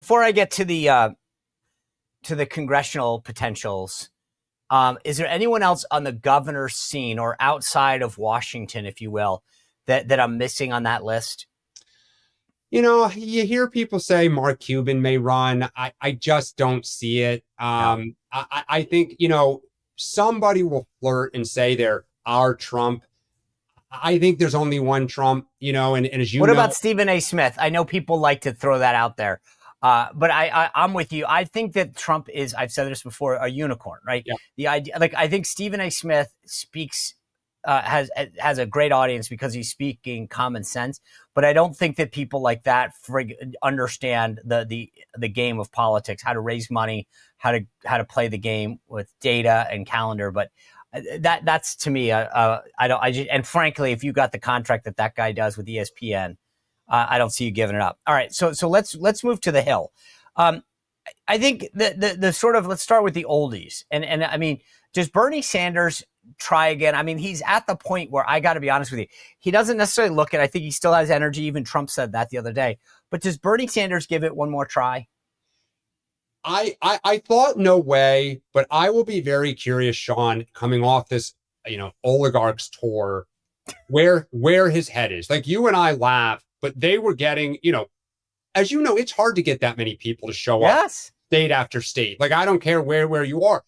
before I get to the congressional potentials, is there anyone else on the governor's scene or outside of Washington, if you will, that I'm missing on that list? You know, you hear people say Mark Cuban may run. I just don't see it. No. I think, somebody will flirt and say they're our Trump. I think there's only one Trump, and as you What know, about Stephen A. Smith? I know people like to throw that out there. But I'm with you. I think that Trump is, I've said this before, a unicorn, right? yeah. The idea, like, I think Stephen A. Smith speaks, has a great audience because he's speaking common sense. But I don't think that people like that understand the game of politics, how to raise money, how to play the game with data and calendar. But that's to me, and frankly, if you got the contract that guy does with ESPN, I don't see you giving it up. All right, so let's move to the Hill. I think the sort of, let's start with the oldies, and I mean, does Bernie Sanders try again? I mean, he's at the point where I got to be honest with you, he doesn't necessarily look it. I think he still has energy. Even Trump said that the other day. But does Bernie Sanders give it one more try? I thought no way, but I will be very curious, Sean, coming off this, oligarchs tour, where his head is. Like, you and I laugh, but they were getting, as you know, it's hard to get that many people to show up state after state. Like, I don't care where you are.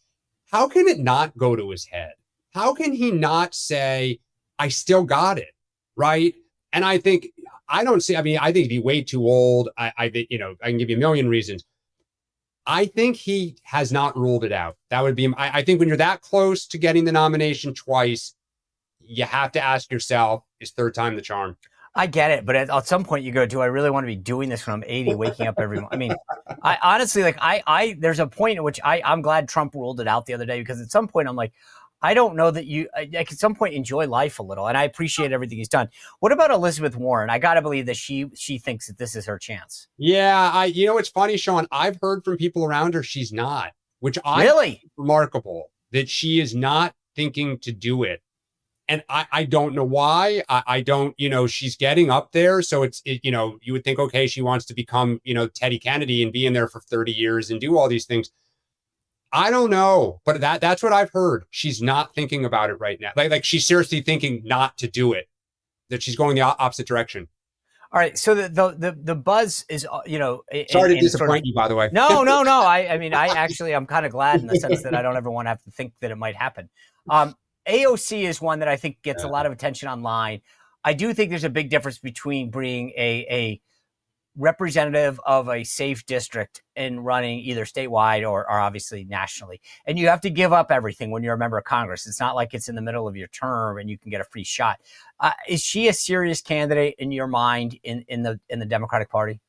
How can it not go to his head? How can he not say, I still got it, right? And I think he'd be way too old. I think, I can give you a million reasons. I think he has not ruled it out. That would be, I think when you're that close to getting the nomination twice, you have to ask yourself, is third time the charm? I get it, but at some point you go, do I really want to be doing this when I'm 80, waking up every morning? I mean, I honestly, like, there's a point at which I'm glad Trump ruled it out the other day, because at some point I'm like, I don't know that at some point enjoy life a little, and I appreciate everything he's done. What about Elizabeth Warren? I got to believe that she thinks that this is her chance. Yeah, it's funny, Sean. I've heard from people around her she's not, which I really remarkable that she is not thinking to do it. And I don't know why. I don't, she's getting up there. So you would think, okay, she wants to become, Teddy Kennedy and be in there for 30 years and do all these things. I don't know, but that's what I've heard. She's not thinking about it right now. Like she's seriously thinking not to do it, that she's going the opposite direction. All right. So the buzz is, sorry to disappoint you, by the way. No. I mean, I'm kind of glad in the sense that I don't ever want to have to think that it might happen. AOC is one that I think gets a lot of attention online. I do think there's a big difference between being a representative of a safe district and running either statewide or obviously nationally. And you have to give up everything when you're a member of Congress. It's not like it's in the middle of your term and you can get a free shot. Is she a serious candidate in your mind in the Democratic Party?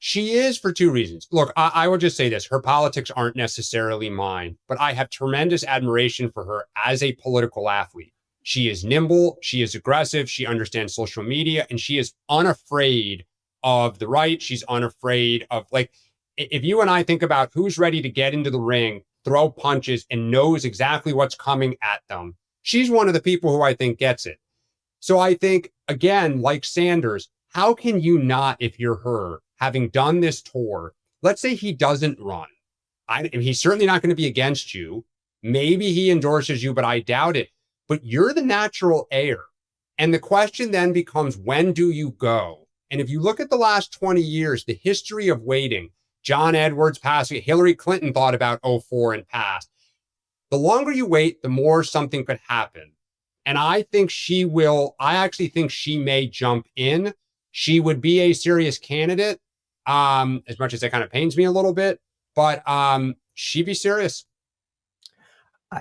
She is, for two reasons. Look, I will just say this. Her politics aren't necessarily mine, but I have tremendous admiration for her as a political athlete. She is nimble. She is aggressive. She understands social media, and she is unafraid of the right. She's unafraid of, like, if you and I think about who's ready to get into the ring, throw punches, and knows exactly what's coming at them, she's one of the people who I think gets it. So I think, again, like Sanders, how can you not, if you're her, having done this tour, let's say he doesn't run. He's certainly not going to be against you. Maybe he endorses you, but I doubt it. But you're the natural heir. And the question then becomes, when do you go? And if you look at the last 20 years, the history of waiting, John Edwards passed, Hillary Clinton thought about 2004 and passed. The longer you wait, the more something could happen. And I think she will. I actually think she may jump in. She would be a serious candidate. As much as that kind of pains me a little bit, but she'd be serious.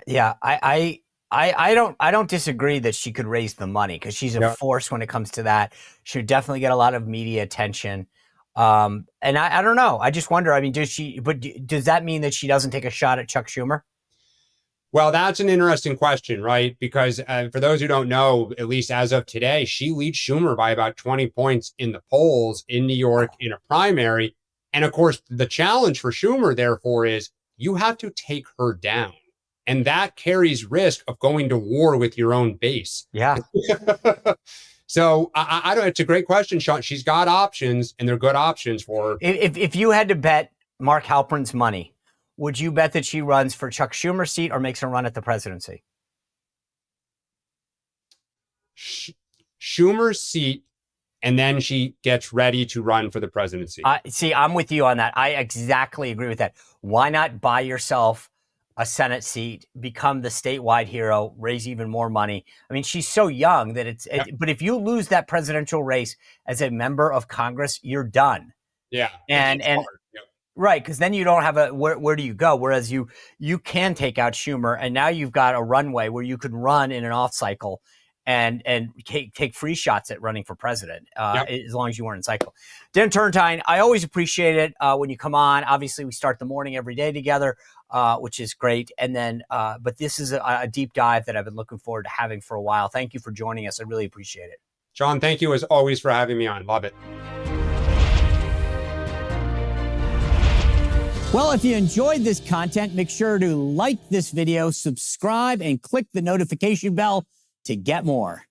Yeah, I don't disagree that she could raise the money, because she's a force when it comes to that. She would definitely get a lot of media attention. And I don't know. I just wonder. I mean, does that mean that she doesn't take a shot at Chuck Schumer? Well, that's an interesting question, right? Because for those who don't know, at least as of today, she leads Schumer by about 20 points in the polls in New York in a primary. And of course, the challenge for Schumer, therefore, is you have to take her down. And that carries risk of going to war with your own base. Yeah. So I don't. It's a great question, Sean. She's got options, and they're good options for her. If you had to bet Mark Halperin's money, would you bet that she runs for Chuck Schumer's seat or makes a run at the presidency? Schumer's seat, and then she gets ready to run for the presidency. See, I'm with you on that. I exactly agree with that. Why not buy yourself a Senate seat, become the statewide hero, raise even more money? I mean, she's so young that but if you lose that presidential race as a member of Congress, you're done. Yeah. And right, because then you don't have where do you go? Whereas you can take out Schumer, and now you've got a runway where you could run in an off cycle and take free shots at running for president, as long as you weren't in cycle. Dan Turrentine, I always appreciate it when you come on. Obviously, we start the morning every day together, which is great. And then, but this is a deep dive that I've been looking forward to having for a while. Thank you for joining us. I really appreciate it. John, thank you as always for having me on. Love it. Well, if you enjoyed this content, make sure to like this video, subscribe, and click the notification bell to get more.